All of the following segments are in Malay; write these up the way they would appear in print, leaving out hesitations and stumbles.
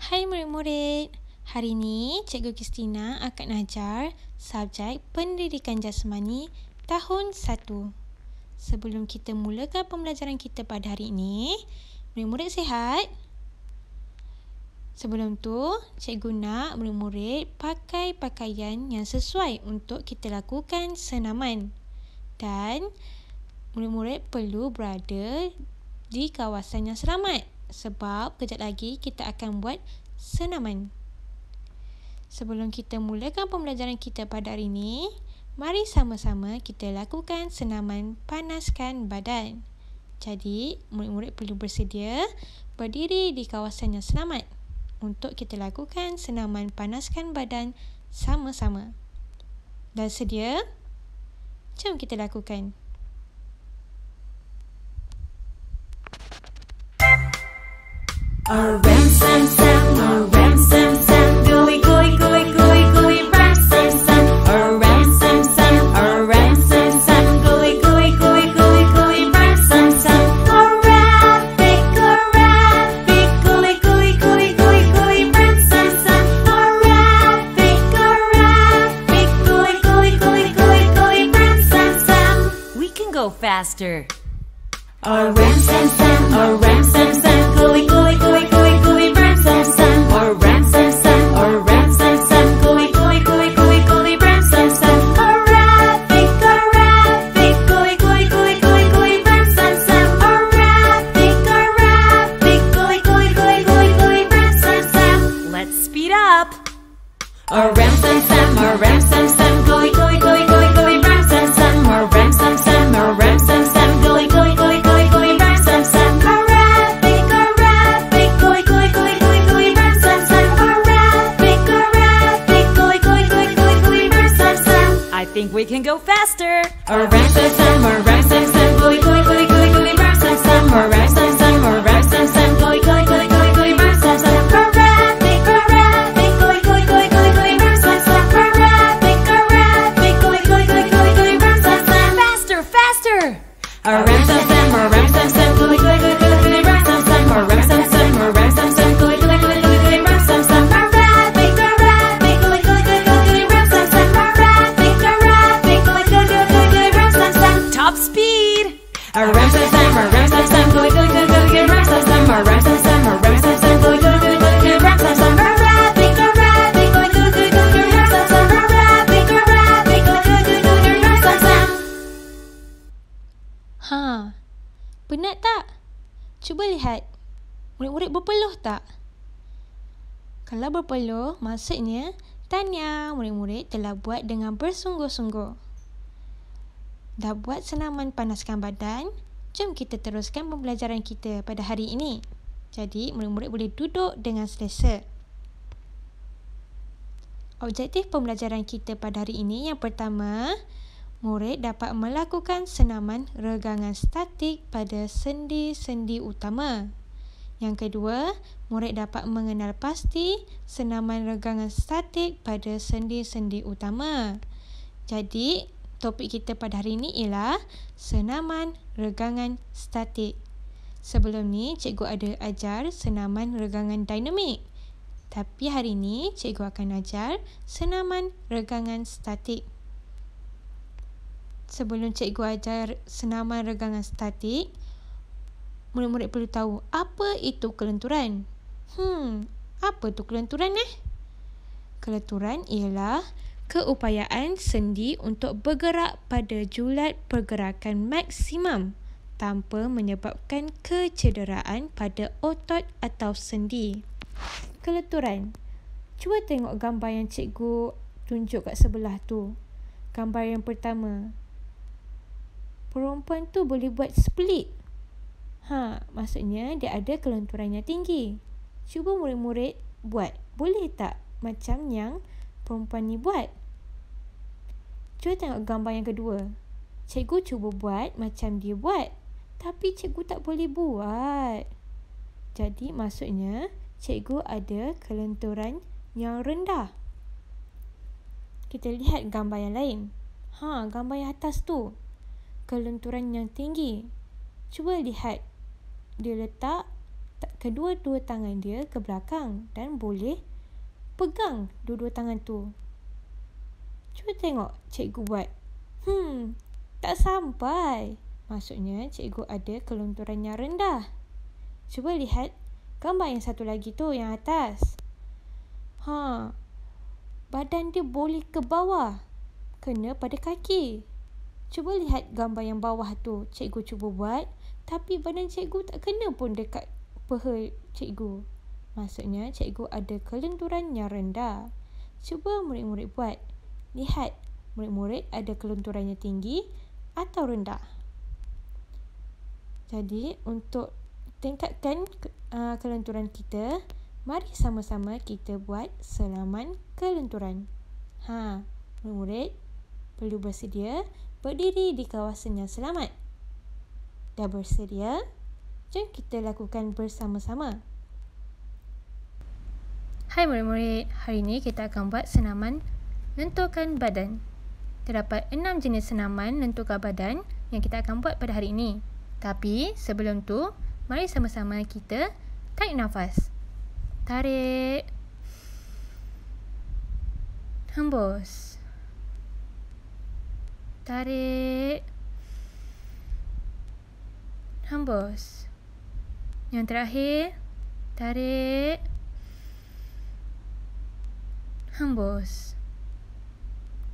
Hai murid-murid, hari ini Cikgu Kristina akan ajar subjek Pendidikan Jasmani tahun 1. Sebelum kita mulakan pembelajaran kita pada hari ini, murid-murid sihat? Sebelum tu, cikgu nak murid-murid pakai pakaian yang sesuai untuk kita lakukan senaman. Dan murid-murid perlu berada di kawasan yang selamat sebab kejap lagi kita akan buat senaman. Sebelum kita mulakan pembelajaran kita pada hari ini, mari sama-sama kita lakukan senaman panaskan badan. Jadi, murid-murid perlu bersedia berdiri di kawasan yang selamat untuk kita lakukan senaman panaskan badan sama-sama. Dah sedia? Jom kita lakukan. Ram sam sam, ram sam sam, gooey gooey gooey gooey gooey, ram sam sam, ram sam sam, ram sam sam, gooey gooey gooey gooey gooey, ram sam sam, rabbit, gooey gooey gooey gooey gooey, ram sam sam, rabbit, gooey gooey gooey gooey gooey, ram sam sam. We can go faster. Ram sam sam, ram sam sam, gooey gooey gooey gooey gooey, ram sam sam, ram sam sam, ram sam sam, gooey gooey gooey gooey gooey, ram sam sam, rabbit, gooey gooey gooey gooey gooey, ram sam sam, rabbit, gooey gooey gooey gooey gooey, ram sam sam. Let's speed up. Ram sam sam, ram sam sam, gooey gooey gooey gooey gooey, ram sam sam, ram sam sam, ram sam sam, gooey gooey gooey gooey gooey, ram sam sam, rabbit, gooey gooey gooey gooey gooey, ram sam sam, rabbit, gooey gooey gooey gooey gooey, ram sam sam. I think we can go faster. Ram sam sam, ram sam sam, gooey gooey gooey gooey gooey, ram sam sam, ram sam sam, ram sam sam, gooey gooey gooey gooey gooey, ram sam sam, rabbit, gooey gooey gooey gooey gooey, ram sam sam, rabbit, gooey gooey gooey gooey gooey, ram sam sam. Faster, faster. Ram sam sam, ram sam sam, gooey gooey gooey gooey gooey, ram sam sam, ram sam sam, ram sam sam, gooey gooey gooey gooey gooey, ram sam sam, rabbit, gooey gooey gooey gooey, ram sam sam, rabbit, gooey gooey gooey gooey, ram sam sam. Top speed. Ram sam sam, ram sam sam, gooey gooey gooey gooey, ram sam sam, ram sam sam, ram sam sam, gooey gooey gooey gooey, ram sam sam, rabbit, gooey gooey gooey gooey, ram sam sam, rabbit, gooey gooey gooey gooey, ram sam sam. Penat tak? Cuba lihat. Murid-murid berpeluh tak? Kalau berpeluh, maksudnya tahniah, murid-murid telah buat dengan bersungguh-sungguh. Dah buat senaman panaskan badan, jom kita teruskan pembelajaran kita pada hari ini. Jadi, murid-murid boleh duduk dengan selesa. Objektif pembelajaran kita pada hari ini yang pertama, murid dapat melakukan senaman regangan statik pada sendi-sendi utama. Yang kedua, murid dapat mengenal pasti senaman regangan statik pada sendi-sendi utama. Jadi, topik kita pada hari ini ialah senaman regangan statik. Sebelum ni, cikgu ada ajar senaman regangan dinamik. Tapi hari ini, cikgu akan ajar senaman regangan statik. Sebelum cikgu ajar senaman regangan statik, murid-murid perlu tahu apa itu kelenturan. Apa tu kelenturan Kelenturan ialah keupayaan sendi untuk bergerak pada julat pergerakan maksimum tanpa menyebabkan kecederaan pada otot atau sendi. Kelenturan. Cuba tengok gambar yang cikgu tunjuk kat sebelah tu. Gambar yang pertama. Perempuan tu boleh buat split. Maksudnya dia ada kelenturan yang tinggi. Cuba murid-murid buat. Boleh tak macam yang perempuan ni buat? Cuba tengok gambar yang kedua. Cikgu cuba buat macam dia buat. Tapi cikgu tak boleh buat. Jadi maksudnya cikgu ada kelenturan yang rendah. Kita lihat gambar yang lain. Gambar yang atas tu. Kelenturan yang tinggi. Cuba lihat. Dia letak kedua-dua tangan dia ke belakang dan boleh pegang dua-dua tangan tu. Cuba tengok cikgu buat. Tak sampai. Maksudnya cikgu ada kelunturan yang rendah. Cuba lihat gambar yang satu lagi tu, yang atas. Badan dia boleh ke bawah, kena pada kaki. Cuba lihat gambar yang bawah tu. Cikgu cuba buat, tapi badan cikgu tak kena pun dekat peha cikgu. Maksudnya cikgu ada kelunturan yang rendah. Cuba murid-murid buat. Lihat, murid-murid ada kelunturannya tinggi atau rendah. Jadi, untuk tingkatkan kelunturan kita, mari sama-sama kita buat selaman kelunturan. Murid-murid perlu bersedia berdiri di kawasan yang selamat. Dah bersedia? Jom kita lakukan bersama-sama. Hai murid-murid, hari ini kita akan buat senaman lenturkan badan. Terdapat 6 jenis senaman lenturkan badan yang kita akan buat pada hari ini. Tapi sebelum tu, mari sama-sama kita tarik nafas. Tarik. Hembus. Tarik. Hembus. Yang terakhir, tarik. Hembus.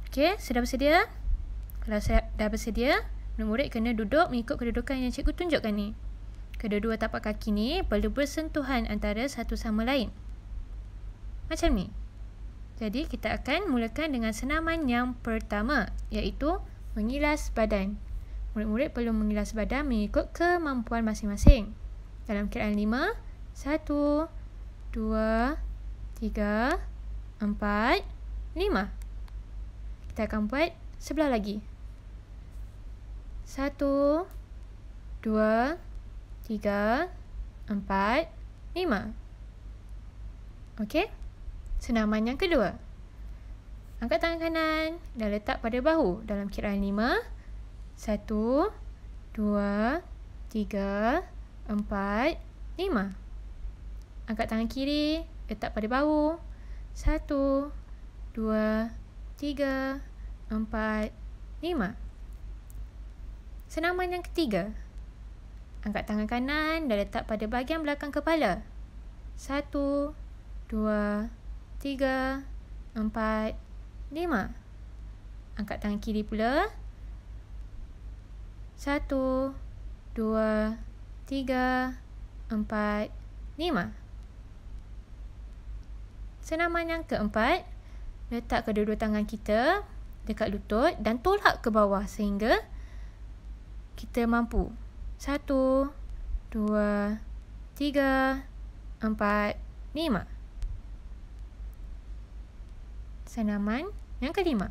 Okey, sudah bersedia? Kalau dah bersedia, murid kena duduk mengikut kedudukan yang cikgu tunjukkan ni. Kedua-dua tapak kaki ni perlu bersentuhan antara satu sama lain. Macam ni. Jadi, kita akan mulakan dengan senaman yang pertama, iaitu mengilas badan. Murid-murid perlu mengilas badan mengikut kemampuan masing-masing. Dalam kiraan 5, 1, 2, 3, 4, 5. Kita akan buat sebelah lagi. 1, 2, 3, 4, 5. Okey? Senaman yang kedua. Angkat tangan kanan dan letak pada bahu dalam kiraan 5. 1, 2, 3, 4, 5. Angkat tangan kiri, letak pada bahu. 1, 2, 3, 4, 5. Senaman yang ketiga. Angkat tangan kanan dan letak pada bahagian belakang kepala. 1, 2, 3, 4, 5. Angkat tangan kiri pula. 1, 2, 3, 4, 5. Senaman yang keempat, letak kedua-dua tangan kita dekat lutut dan tolak ke bawah sehingga kita mampu. 1, 2, 3, 4, 5. Senaman yang kelima.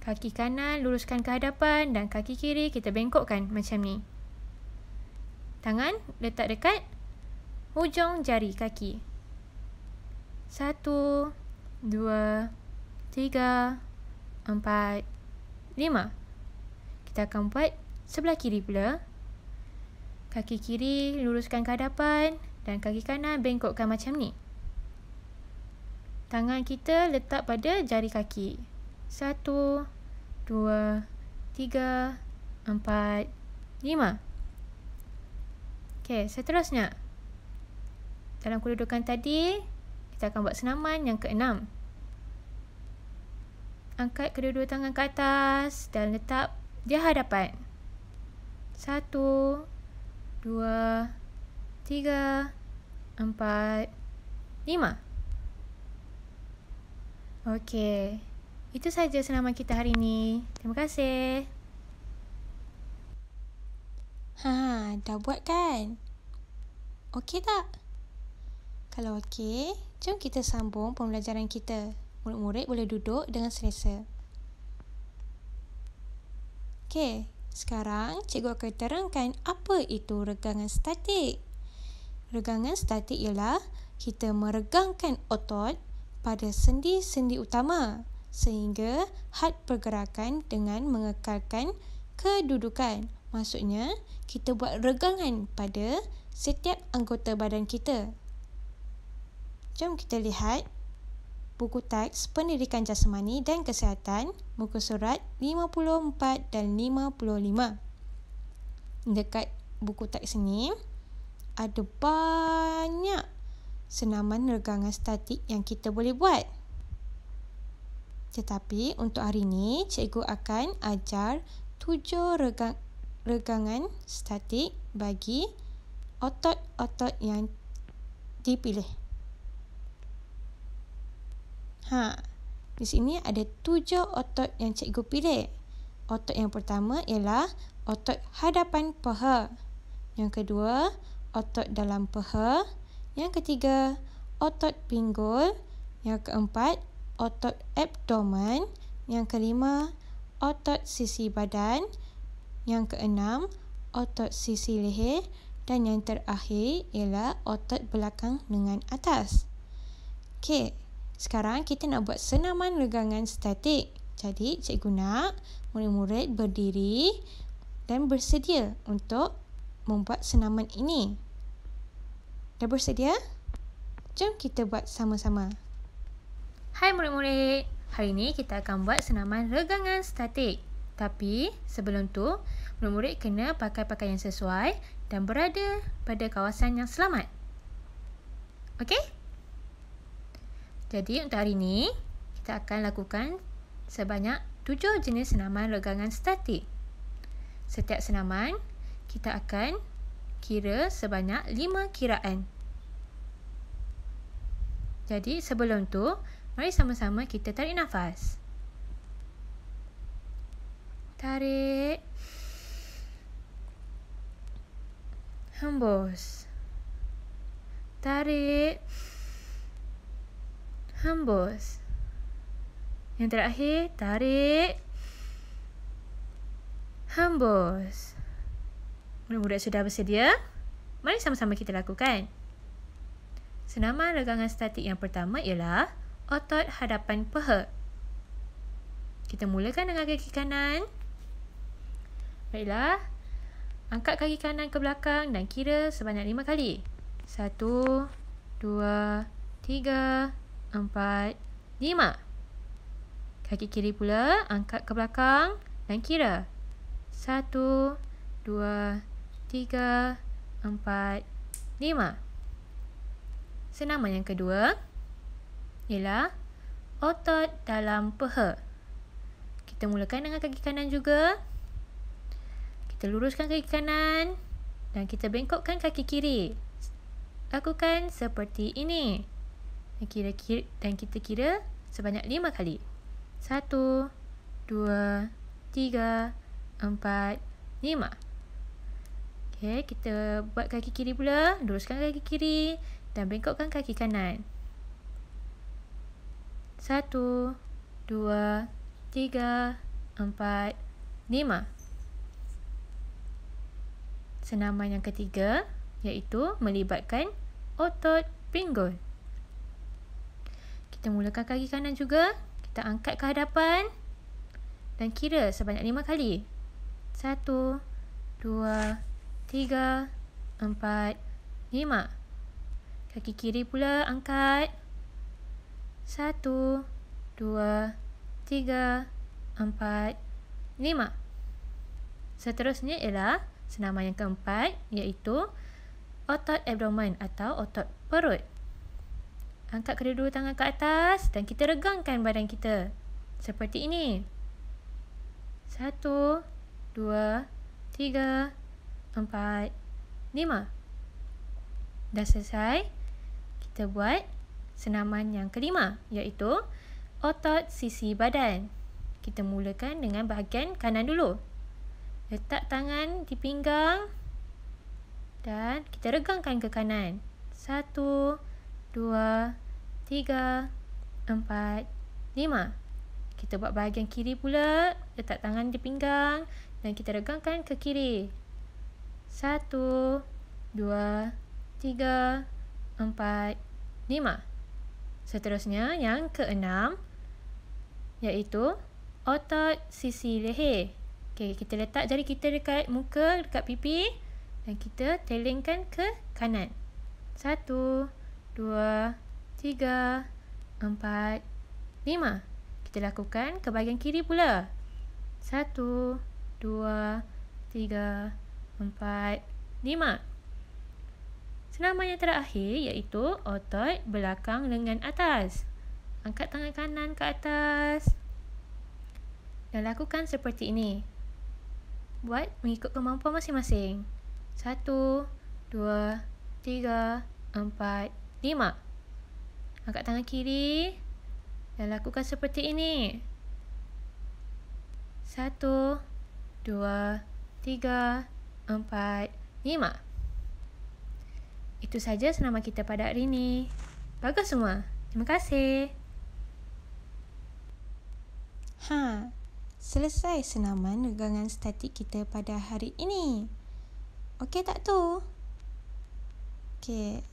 Kaki kanan luruskan ke hadapan dan kaki kiri kita bengkokkan macam ni. Tangan letak dekat hujung jari kaki. 1, 2, 3, 4, 5. Kita akan buat sebelah kiri pula. Kaki kiri luruskan ke hadapan dan kaki kanan bengkokkan macam ni. Tangan kita letak pada jari kaki. 1, 2, 3, 4, 5. Okey, seterusnya. Dalam kedudukan tadi, kita akan buat senaman yang keenam. Angkat kedua-dua tangan ke atas dan letak di hadapan. 1, 2, 3, 4, 5. Okey. Itu saja senaman kita hari ini. Terima kasih. Dah buat kan? Okey tak? Kalau okey, jom kita sambung pembelajaran kita. Murid-murid boleh duduk dengan selesa. Okey, sekarang cikgu akan terangkan apa itu regangan statik. Regangan statik ialah kita meregangkan otot pada sendi-sendi utama sehingga had pergerakan dengan mengekalkan kedudukan. Maksudnya, kita buat regangan pada setiap anggota badan kita. Jom kita lihat buku teks Pendidikan Jasmani dan Kesihatan, muka surat 54 dan 55. Dekat buku teks ini, ada banyak senaman regangan statik yang kita boleh buat. Tetapi untuk hari ini, cikgu akan ajar 7 regangan statik bagi otot-otot yang dipilih. Di sini ada 7 otot yang cikgu pilih. Otot yang pertama ialah otot hadapan paha. Yang kedua, otot dalam paha. Yang ketiga, otot pinggul. Yang keempat, otot abdomen. Yang kelima, otot sisi badan. Yang keenam, otot sisi leher. Dan yang terakhir ialah otot belakang lengan atas. Okey, sekarang kita nak buat senaman regangan statik. Jadi, cikgu nak murid-murid berdiri dan bersedia untuk membuat senaman ini. Dah bersedia? Jom kita buat sama-sama. Hai murid-murid, hari ini kita akan buat senaman regangan statik. Tapi sebelum tu, murid-murid kena pakai pakaian sesuai dan berada pada kawasan yang selamat. Okey? Jadi untuk hari ini, kita akan lakukan sebanyak 7 jenis senaman regangan statik. Setiap senaman, kita akan kira sebanyak 5 kiraan. Jadi sebelum tu, mari sama-sama kita tarik nafas. Tarik. Hembus. Tarik. Hembus. Yang terakhir, tarik. Hembus. Murid-murid sudah bersedia? Mari sama-sama kita lakukan. Senaman regangan statik yang pertama ialah otot hadapan paha. Kita mulakan dengan kaki kanan. Baiklah. Angkat kaki kanan ke belakang dan kira sebanyak 5 kali. 1, 2, 3, 4, 5. Kaki kiri pula angkat ke belakang dan kira. 1, 2, 3, 4, 5. Senaman yang kedua ialah otot dalam paha. Kita mulakan dengan kaki kanan juga. Kita luruskan kaki kanan dan kita bengkokkan kaki kiri. Lakukan seperti ini. Dan kita kira sebanyak 5 kali. 1, 2, 3, 4, 5. Okey, kita buat kaki kiri pula. Luruskan kaki kiri dan bengkokkan kaki kanan. 1, 2, 3, 4, 5. Senaman yang ketiga iaitu melibatkan otot pinggul. Kita mulakan kaki kanan juga. Kita angkat ke hadapan dan kira sebanyak 5 kali. 1, 2, 3, 4, 5. Kaki kiri pula angkat. 1, 2, 3, 4, 5. Seterusnya ialah senaman yang keempat iaitu otot abdomen atau otot perut. Angkat kedua-dua tangan ke atas dan kita regangkan badan kita. Seperti ini. 1, 2, 3, 4, 5. Dah selesai. Kita buat senaman yang kelima iaitu otot sisi badan. Kita mulakan dengan bahagian kanan dulu. Letak tangan di pinggang dan kita regangkan ke kanan. 1, 2, 3, 4, 5. Kita buat bahagian kiri pula. Letak tangan di pinggang dan kita regangkan ke kiri. 1, 2, 3, 4, 5. Seterusnya yang keenam iaitu otot sisi leher. Okey, kita letak jari kita dekat muka, dekat pipi Dan kita telingkan ke kanan. 1, 2, 3, 4, 5. Kita lakukan ke bahagian kiri pula. 1, 2, 3, 4, 5. Senaman yang terakhir iaitu otot belakang lengan atas. Angkat tangan kanan ke atas. Dan lakukan seperti ini. Buat mengikut kemampuan masing-masing. 1, 2, 3, 4, 5. Angkat tangan kiri dan lakukan seperti ini. 1, 2, 3, 4, 5. Itu saja senaman kita pada hari ini. Bagus semua. Terima kasih. Selesai senaman regangan statik kita pada hari ini. Okey tak tu? Okey.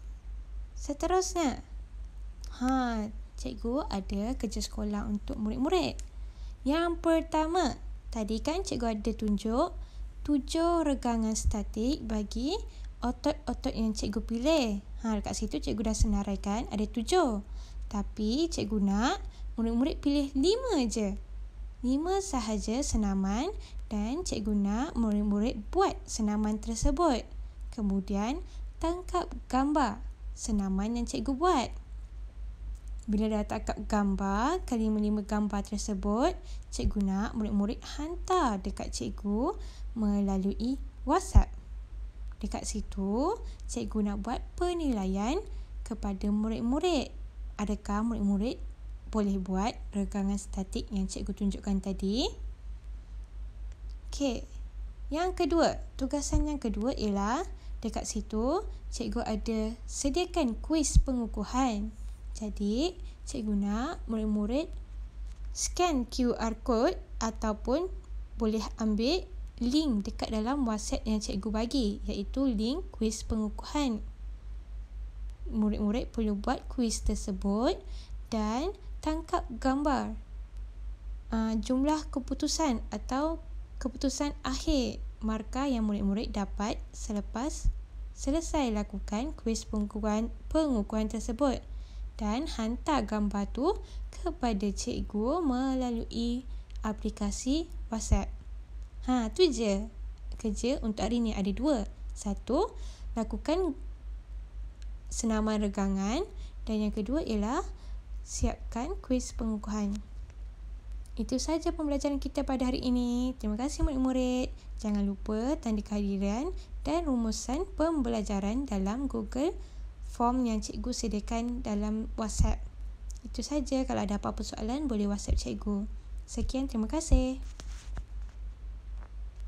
Seterusnya. Cikgu ada kerja sekolah untuk murid-murid. Yang pertama, tadi kan cikgu ada tunjuk 7 regangan statik bagi otot-otot yang cikgu pilih. Dekat situ cikgu dah senaraikan ada 7. Tapi cikgu nak murid-murid pilih 5 je. 5 sahaja senaman dan cikgu nak murid-murid buat senaman tersebut. Kemudian tangkap gambar senaman yang cikgu buat. Bila dah tangkap gambar, kelima-lima gambar tersebut, cikgu nak murid-murid hantar dekat cikgu melalui WhatsApp. Dekat situ, cikgu nak buat penilaian kepada murid-murid. Adakah murid-murid boleh buat regangan statik yang cikgu tunjukkan tadi? Okey. Yang kedua, tugasan yang kedua ialah dekat situ, cikgu ada sediakan kuis pengukuhan. Jadi, cikgu nak murid-murid scan QR code ataupun boleh ambil link dekat dalam WhatsApp yang cikgu bagi, iaitu link kuis pengukuhan. Murid-murid perlu buat kuis tersebut dan tangkap gambar jumlah keputusan atau keputusan akhir markah yang murid-murid dapat selepas selesai lakukan kuis pengukuhan tersebut, dan hantar gambar tu kepada cikgu melalui aplikasi WhatsApp. Tu je. Kerja untuk hari ni ada 2. 1, lakukan senaman regangan, dan yang kedua ialah siapkan kuis pengukuhan. Itu saja pembelajaran kita pada hari ini. Terima kasih murid-murid. Jangan lupa tanda kehadiran dan rumusan pembelajaran dalam Google Form yang cikgu sediakan dalam WhatsApp. Itu saja. Kalau ada apa-apa soalan, boleh WhatsApp cikgu. Sekian, terima kasih.